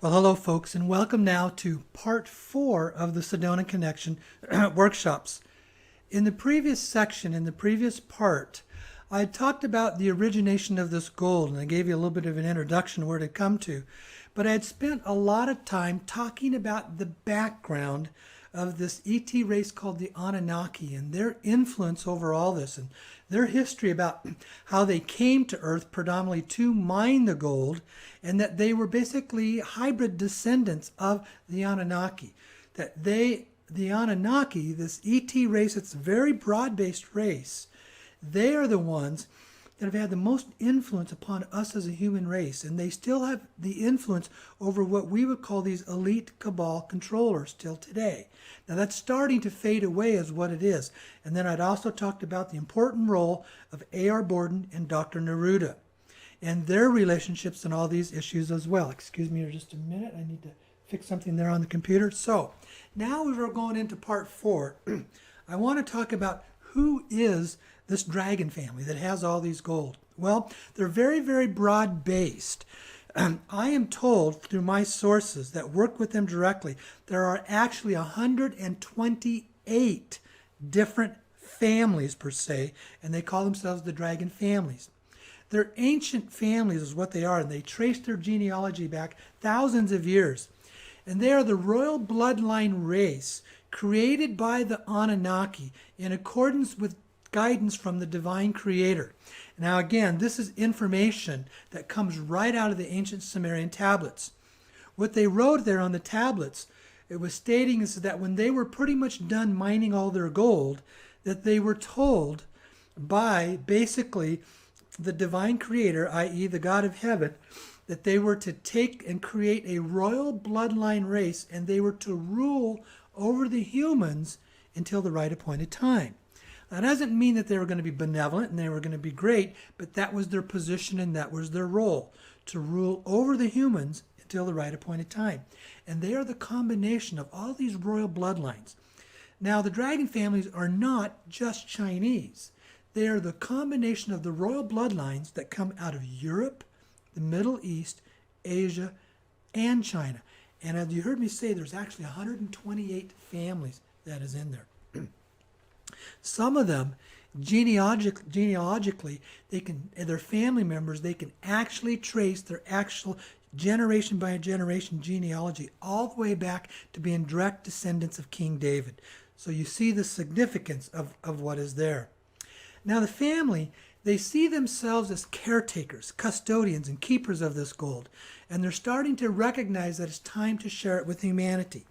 Well, hello, folks, and welcome now to part 4 of the Sedona Connection workshops. In the previous section, in the previous part, I talked about the origination of this gold, and I gave you a little bit of an introduction where it had come to. But I had spent a lot of time talking about the background of this ET race called the Anunnaki and their influence over all this, and their history about how they came to Earth predominantly to mine the gold, and that they were basically hybrid descendants of the Anunnaki. That the Anunnaki, this ET race, it's a very broad-based race. They are the ones that have had the most influence upon us as a human race, and they still have the influence over what we would call these elite cabal controllers till today. Now that's starting to fade away as what it is. And then I'd also talked about the important role of A.R. Borden and Dr. Neruda and their relationships and all these issues as well. Excuse me for just a minute. I need to fix something there on the computer. So now we're going into part 4. I want to talk about who is this dragon family that has all these gold. Well, they're very, very broad-based. I am told through my sources that work with them directly, there are actually 128 different families per se, and they call themselves the dragon families. They're ancient families is what they are, and they trace their genealogy back thousands of years. And they are the royal bloodline race created by the Anunnaki in accordance with guidance from the divine creator. Now again, this is information that comes right out of the ancient Sumerian tablets. What they wrote there on the tablets, it was stating is that when they were pretty much done mining all their gold, that they were told by basically the divine creator, i.e. the God of heaven, that they were to take and create a royal bloodline race, and they were to rule over the humans until the right appointed time. That doesn't mean that they were going to be benevolent and they were going to be great, but that was their position and that was their role, to rule over the humans until the right appointed time. And they are the combination of all these royal bloodlines. Now, the dragon families are not just Chinese. They are the combination of the royal bloodlines that come out of Europe, the Middle East, Asia, and China. And as you heard me say, there's actually 128 families that is in there. Some of them, genealogically, their family members, they can actually trace their actual generation by generation genealogy all the way back to being direct descendants of King David. So you see the significance of what is there. Now the family, they see themselves as caretakers, custodians, and keepers of this gold. And they're starting to recognize that it's time to share it with humanity.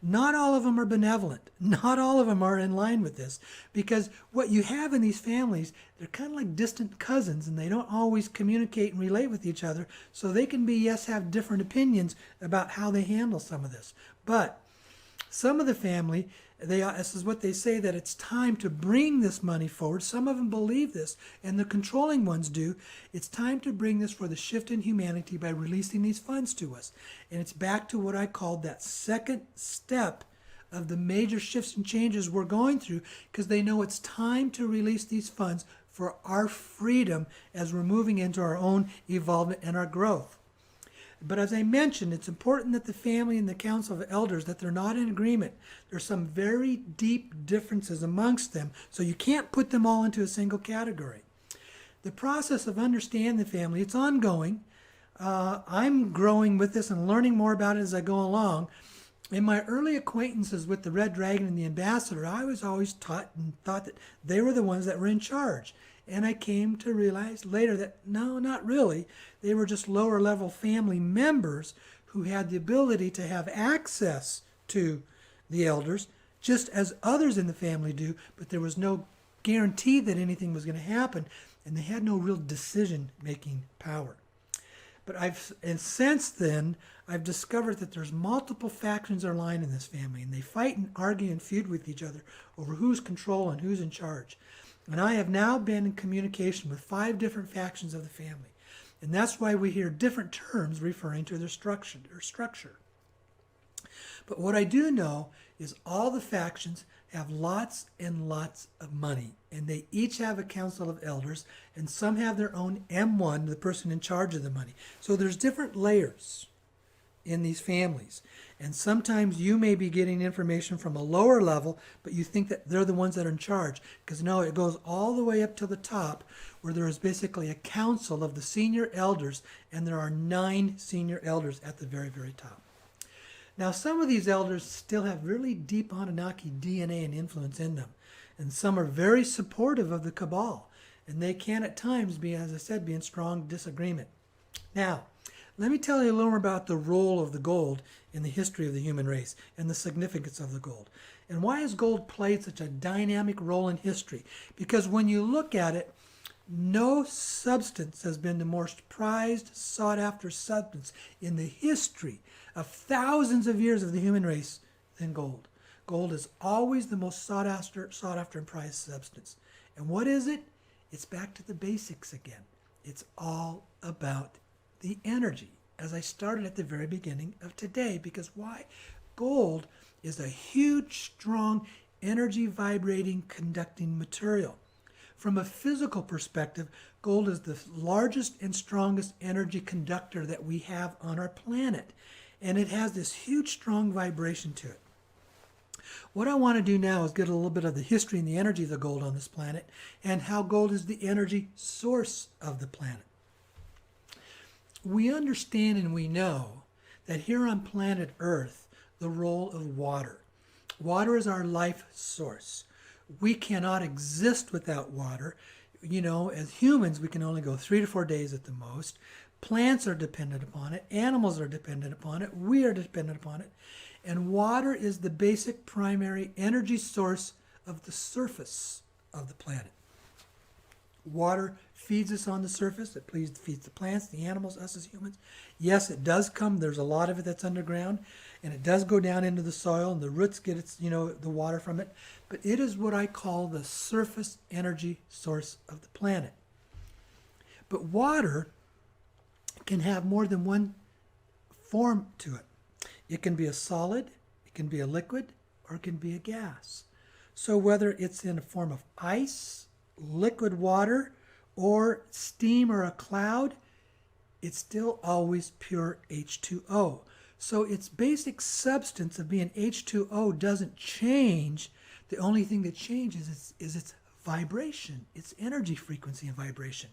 Not all of them are benevolent. Not all of them are in line with this, because what you have in these families, they're kind of like distant cousins, and they don't always communicate and relate with each other, so they can have different opinions about how they handle some of this. But some of the family, this is what they say, that it's time to bring this money forward. Some of them believe this, and the controlling ones do. It's time to bring this for the shift in humanity by releasing these funds to us. And it's back to what I called that second step of the major shifts and changes we're going through, because they know it's time to release these funds for our freedom as we're moving into our own evolvement and our growth. But as I mentioned, it's important that the family and the council of elders, that they're not in agreement. There's some very deep differences amongst them, so you can't put them all into a single category. The process of understanding the family, it's ongoing. I'm growing with this and learning more about it as I go along. In my early acquaintances with the Red Dragon and the Ambassador, I was always taught and thought that they were the ones that were in charge. And I came to realize later that no, not really. They were just lower level family members who had the ability to have access to the elders, just as others in the family do, but there was no guarantee that anything was going to happen, and they had no real decision-making power. But since then, I've discovered that there's multiple factions are lying in this family, and they fight and argue and feud with each other over who's control and who's in charge. And I have now been in communication with 5 different factions of the family. And that's why we hear different terms referring to their structure. But what I do know is all the factions have lots and lots of money. And they each have a council of elders. And some have their own M1, the person in charge of the money. So there's different layers. in these families. And sometimes you may be getting information from a lower level, but you think that they're the ones that are in charge. Because no, it goes all the way up to the top, where there is basically a council of the senior elders, and there are 9 senior elders at the very, very top. Now, some of these elders still have really deep Anunnaki DNA and influence in them. And some are very supportive of the cabal. And they can at times be, as I said, be in strong disagreement. Now, let me tell you a little more about the role of the gold in the history of the human race and the significance of the gold. And why has gold played such a dynamic role in history? Because when you look at it, no substance has been the most prized, sought-after substance in the history of thousands of years of the human race than gold. Gold is always the most sought after and prized substance. And what is it? It's back to the basics again. It's all about the energy, as I started at the very beginning of today. Because why? Gold is a huge, strong, energy vibrating, conducting material. From a physical perspective, gold is the largest and strongest energy conductor that we have on our planet. And it has this huge, strong vibration to it. What I want to do now is get a little bit of the history and the energy of the gold on this planet, and how gold is the energy source of the planet. We understand and we know that here on planet Earth, the role of water. Water is our life source. We cannot exist without water. You know, as humans, we can only go 3 to 4 days at the most. Plants are dependent upon it. Animals are dependent upon it. We are dependent upon it. And water is the basic primary energy source of the surface of the planet. Water feeds us on the surface. It feeds the plants, the animals, us as humans. Yes, it does come. There's a lot of it that's underground, and it does go down into the soil, and the roots get its, the water from it. But it is what I call the surface energy source of the planet. But water can have more than one form to it. It can be a solid, it can be a liquid, or it can be a gas. So whether it's in a form of ice, liquid water, or steam or a cloud, it's still always pure H2O. So its basic substance of being H2O doesn't change. The only thing that changes is its vibration, its energy frequency and vibration.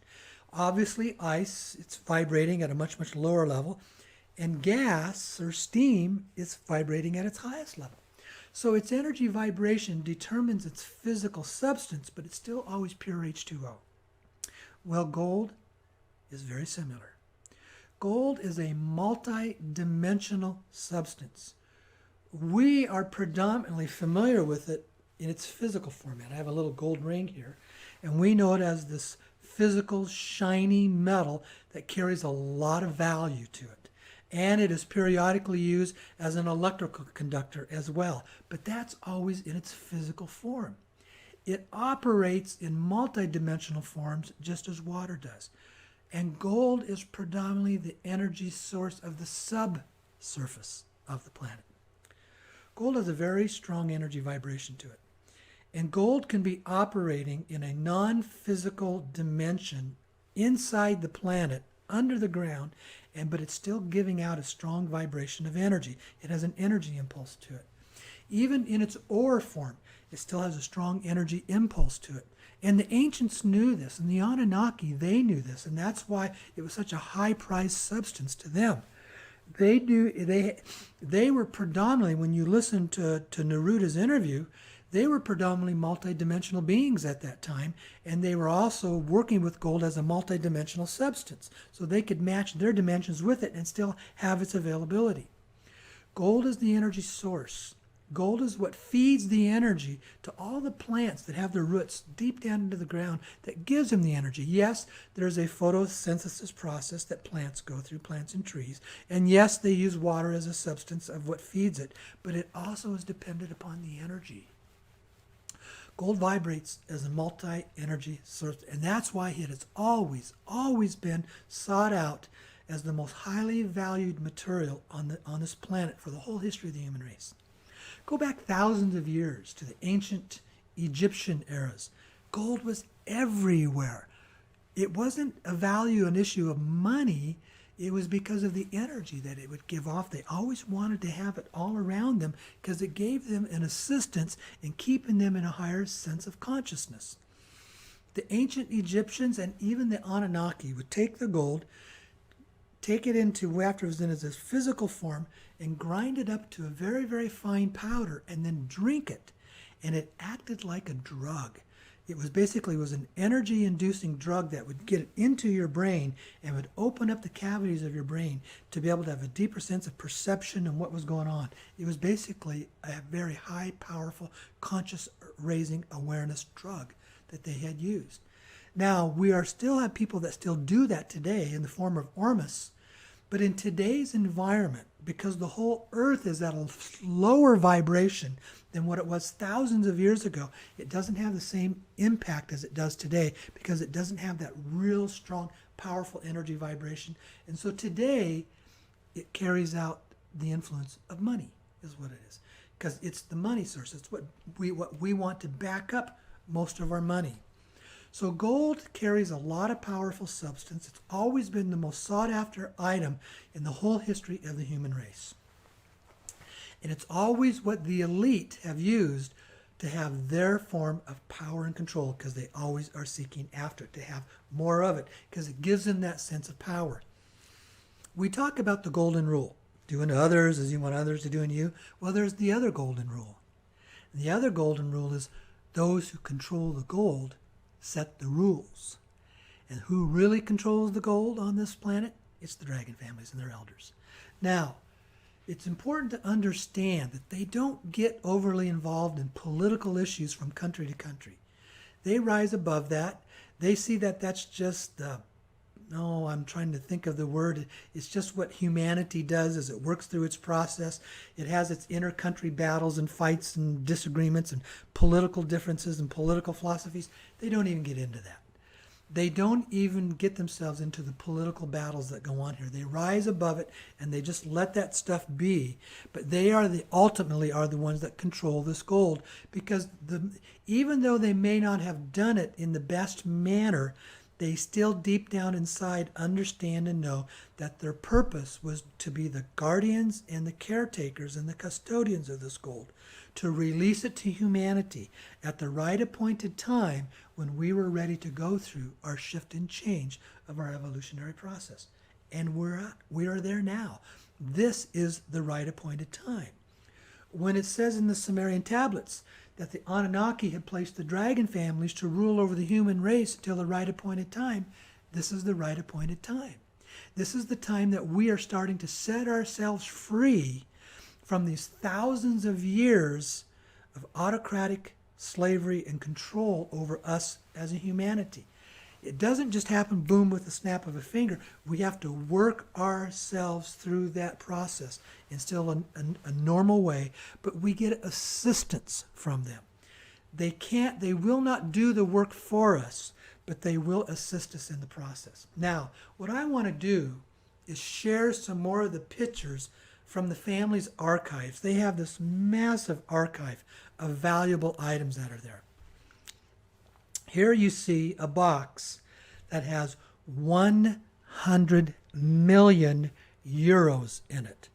Obviously, ice, it's vibrating at a much, much lower level, and gas or steam is vibrating at its highest level. So its energy vibration determines its physical substance, but it's still always pure H2O. Well, gold is very similar. Gold is a multi-dimensional substance. We are predominantly familiar with it in its physical format. I have a little gold ring here, and we know it as this physical, shiny metal that carries a lot of value to it. And it is periodically used as an electrical conductor as well. But that's always in its physical form. It operates in multidimensional forms just as water does. And gold is predominantly the energy source of the subsurface of the planet. Gold has a very strong energy vibration to it. And gold can be operating in a non-physical dimension inside the planet, under the ground, but it's still giving out a strong vibration of energy. It has an energy impulse to it. Even in its ore form, it still has a strong energy impulse to it. And the ancients knew this, and the Anunnaki, they knew this, and that's why it was such a high-priced substance to them. They were predominantly, when you listen to Neruda's interview, they were predominantly multidimensional beings at that time, and they were also working with gold as a multidimensional substance, so they could match their dimensions with it and still have its availability. Gold is the energy source. Gold is what feeds the energy to all the plants that have their roots deep down into the ground that gives them the energy. Yes, there's a photosynthesis process that plants go through, plants and trees. And yes, they use water as a substance of what feeds it, but it also is dependent upon the energy. Gold vibrates as a multi-energy source, and that's why it has always been sought out as the most highly valued material on this planet for the whole history of the human race. Go back thousands of years to the ancient Egyptian eras. Gold was everywhere. It wasn't an issue of money. It was because of the energy that it would give off. They always wanted to have it all around them because it gave them an assistance in keeping them in a higher sense of consciousness. The ancient Egyptians and even the Anunnaki would take the gold, take it into, after it was in its physical form, and grind it up to a very, very fine powder and then drink it. And it acted like a drug. It was basically an energy-inducing drug that would get into your brain and would open up the cavities of your brain to be able to have a deeper sense of perception and what was going on. It was basically a very high, powerful, conscious-raising awareness drug that they had used. Now, we still have people that still do that today in the form of Ormus, but in today's environment, because the whole earth is at a lower vibration than what it was thousands of years ago, it doesn't have the same impact as it does today because it doesn't have that real strong, powerful energy vibration. And so today, it carries out the influence of money, is what it is. Because it's the money source. It's what we want to back up most of our money. So gold carries a lot of powerful substance. It's always been the most sought after item in the whole history of the human race. And it's always what the elite have used to have their form of power and control because they always are seeking after it, to have more of it because it gives them that sense of power. We talk about the golden rule. Do unto others as you want others to do unto you. Well, there's the other golden rule. And the other golden rule is those who control the gold set the rules. And who really controls the gold on this planet? It's the dragon families and their elders. Now, it's important to understand that they don't get overly involved in political issues from country to country. They rise above that. They see that that's just I'm trying to think of the word. It's just what humanity does as it works through its process. It has its inter-country battles and fights and disagreements and political differences and political philosophies. They don't even get into that. They don't even get themselves into the political battles that go on here. They rise above it and they just let that stuff be. But they ultimately are the ones that control this gold because even though they may not have done it in the best manner, they still deep down inside understand and know that their purpose was to be the guardians and the caretakers and the custodians of this gold, to release it to humanity at the right appointed time when we were ready to go through our shift and change of our evolutionary process. And we are there now. This is the right appointed time. When it says in the Sumerian tablets that the Anunnaki had placed the dragon families to rule over the human race until the right appointed time, this is the right appointed time. This is the time that we are starting to set ourselves free from these thousands of years of autocratic slavery and control over us as a humanity. It doesn't just happen, boom, with the snap of a finger. We have to work ourselves through that process in still a normal way, but we get assistance from them. They will not do the work for us, but they will assist us in the process. Now, what I want to do is share some more of the pictures from the family's archives. They have this massive archive of valuable items that are there. Here you see a box that has 100 million euros in it.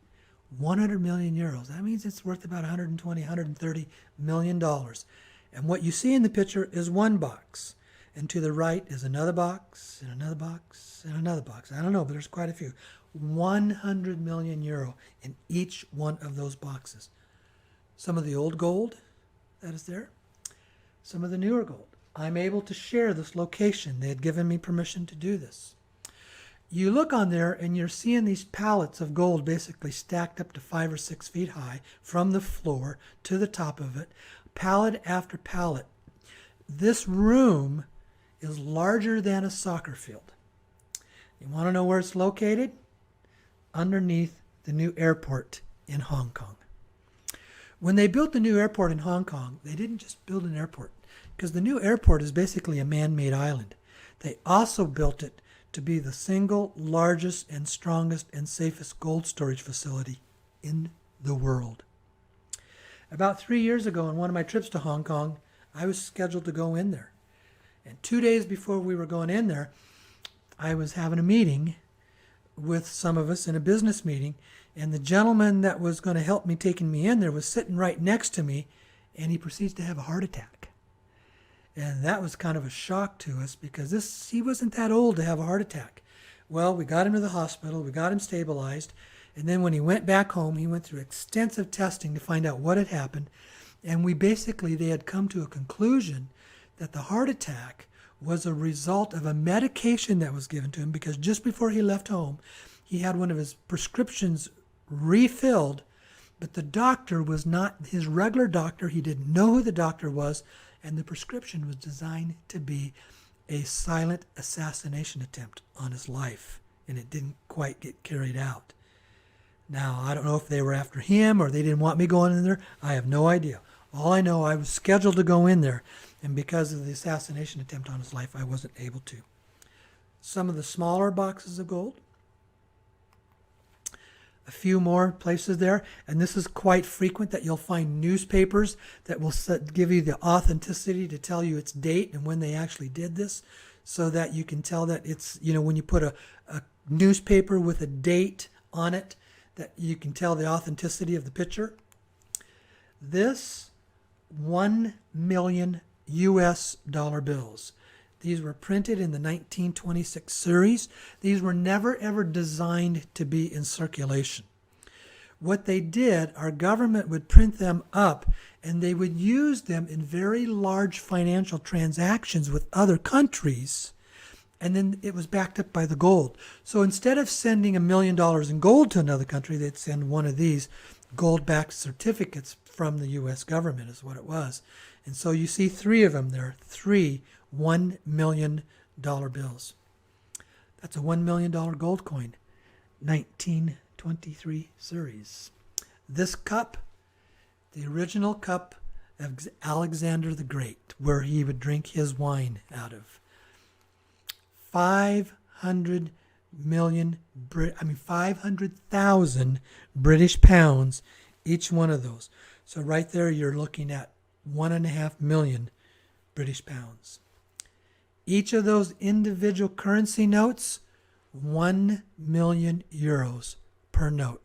100 million euros. That means it's worth about 120, 130 million dollars. And what you see in the picture is one box. And to the right is another box, and another box, and another box. I don't know, but there's quite a few. 100 million euro in each one of those boxes. Some of the old gold that is there, some of the newer gold. I'm able to share this location. They had given me permission to do this. You look on there and you're seeing these pallets of gold basically stacked up to 5 or 6 feet high from the floor to the top of it, pallet after pallet. This room is larger than a soccer field. You want to know where it's located? Underneath the new airport in Hong Kong. When they built the new airport in Hong Kong, they didn't just build an airport, because the new airport is basically a man-made island. They also built it to be the single largest and strongest and safest gold storage facility in the world. About 3 years ago, on one of my trips to Hong Kong, I was scheduled to go in there. And 2 days before we were going in there, I was having a meeting with some of us in a business meeting, and the gentleman that was going to help me taking me in there was sitting right next to me, and he proceeds to have a heart attack. And that was kind of a shock to us because he wasn't that old to have a heart attack. Well, we got him to the hospital, we got him stabilized, and then when he went back home, he went through extensive testing to find out what had happened. And they had come to a conclusion that the heart attack was a result of a medication that was given to him, because just before he left home, he had one of his prescriptions refilled, but the doctor was not his regular doctor. He didn't know who the doctor was, and the prescription was designed to be a silent assassination attempt on his life, and it didn't quite get carried out. Now, I don't know if they were after him or they didn't want me going in there. I have no idea. All I know, I was scheduled to go in there, and because of the assassination attempt on his life, I wasn't able to. Some of the smaller boxes of gold, a few more places there, and this is quite frequent that you'll find newspapers that will give you the authenticity to tell you its date and when they actually did this, so that you can tell that it's, when you put a newspaper with a date on it, that you can tell the authenticity of the picture. This 1 million US dollar bills. These were printed in the 1926 series. These were never ever designed to be in circulation. What they did, our government would print them up, and they would use them in very large financial transactions with other countries, and then it was backed up by the gold. So instead of sending $1 million in gold to another country, they'd send one of these gold-backed certificates from the U.S. government is what it was. And so you see 3 of them there, 3 $1 million bills. That's a $1 million gold coin, 1923 series. This cup, the original cup of Alexander the Great, where he would drink his wine out of. 500,000 British pounds, each one of those. So right there, you're looking at 1.5 million British pounds. Each of those individual currency notes, 1 million euros per note.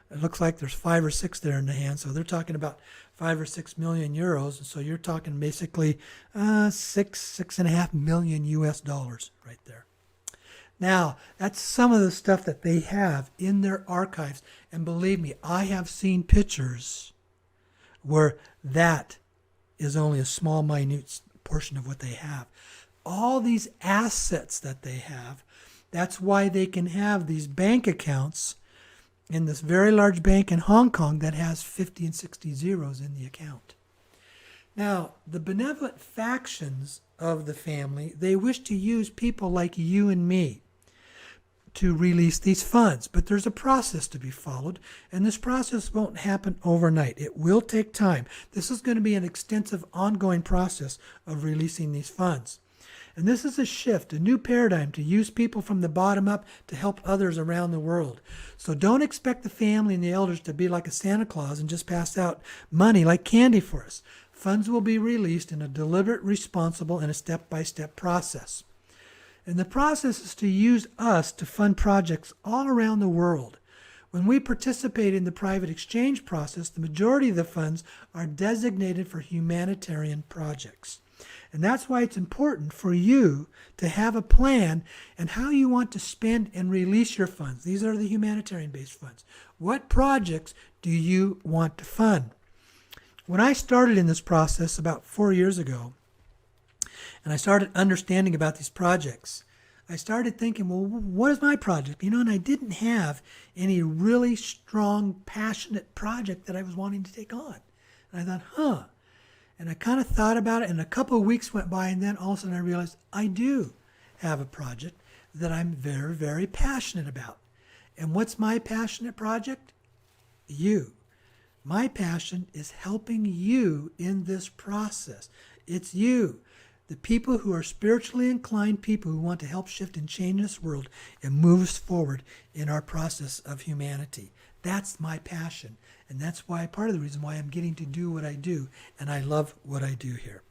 It looks like there's 5 or 6 there in the hand, so they're talking about 5 or 6 million euros, and so you're talking basically 6.5 million US dollars right there. Now, that's some of the stuff that they have in their archives, and believe me, I have seen pictures where that is only a small, minute portion of what they have. All these assets that they have, that's why they can have these bank accounts in this very large bank in Hong Kong that has 50 and 60 zeros in the account. Now, the benevolent factions of the family, they wish to use people like you and me to release these funds, but there's a process to be followed, and this process won't happen overnight. It will take time. This is going to be an extensive, ongoing process of releasing these funds. And this is a shift, a new paradigm to use people from the bottom up to help others around the world. So don't expect the family and the elders to be like a Santa Claus and just pass out money like candy for us. Funds will be released in a deliberate, responsible, and a step-by-step process. And the process is to use us to fund projects all around the world. When we participate in the private exchange process, the majority of the funds are designated for humanitarian projects. And that's why it's important for you to have a plan and how you want to spend and release your funds. These are the humanitarian-based funds. What projects do you want to fund? When I started in this process about 4 years ago, and I started understanding about these projects, I started thinking, well, what is my project? And I didn't have any really strong, passionate project that I was wanting to take on. And I thought, And I kind of thought about it, and a couple of weeks went by, and then all of a sudden I realized I do have a project that I'm very, very passionate about. And what's my passionate project? You. My passion is helping you in this process. It's you, the people who are spiritually inclined people who want to help shift and change this world and move us forward in our process of humanity. That's my passion. And that's why part of the reason why I'm getting to do what I do, and I love what I do here.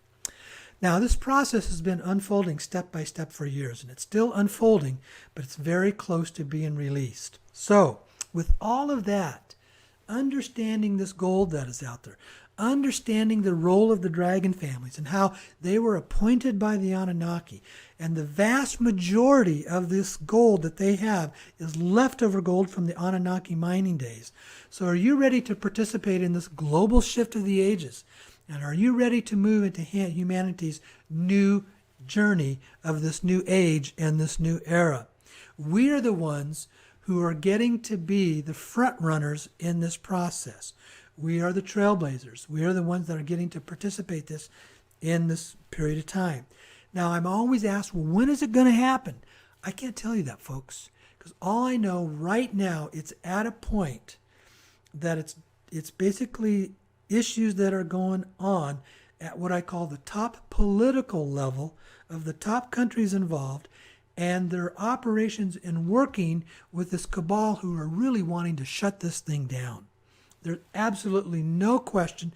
Now, this process has been unfolding step by step for years, and it's still unfolding, but it's very close to being released. So, with all of that, understanding this gold that is out there, understanding the role of the dragon families and how they were appointed by the Anunnaki, and the vast majority of this gold that they have is leftover gold from the Anunnaki mining days. So are you ready to participate in this global shift of the ages? And are you ready to move into humanity's new journey of this new age and this new era? We are the ones who are getting to be the front runners in this process. We are the trailblazers. We are the ones that are getting to participate in this period of time. Now, I'm always asked, well, when is it going to happen? I can't tell you that, folks, because all I know right now, it's at a point that it's basically issues that are going on at what I call the top political level of the top countries involved, and their operations in working with this cabal who are really wanting to shut this thing down. There's absolutely no question.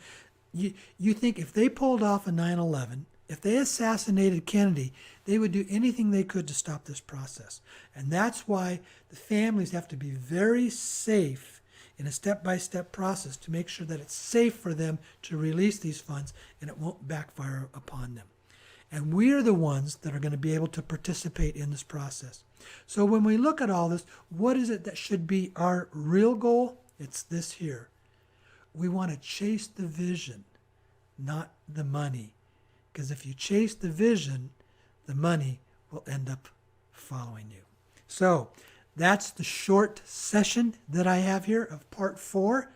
You think if they pulled off a 9/11, if they assassinated Kennedy, they would do anything they could to stop this process. And that's why the families have to be very safe in a step-by-step process to make sure that it's safe for them to release these funds and it won't backfire upon them. And we are the ones that are going to be able to participate in this process. So when we look at all this, what is it that should be our real goal? It's this here. We want to chase the vision, not the money. Because if you chase the vision, the money will end up following you. So that's the short session that I have here of part 4.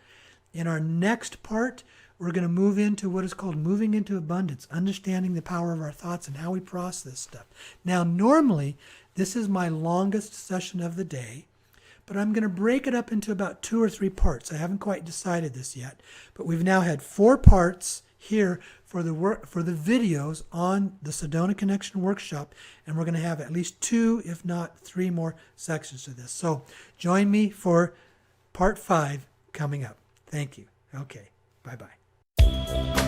In our next part, we're going to move into what is called moving into abundance, understanding the power of our thoughts and how we process this stuff. Now, normally, this is my longest session of the day, but I'm going to break it up into about 2 or 3 parts. I haven't quite decided this yet, but we've now had 4 parts here for the videos on the Sedona Connection Workshop, and we're going to have at least 2, if not 3 more sections of this. So join me for part 5 coming up. Thank you. Okay, bye-bye.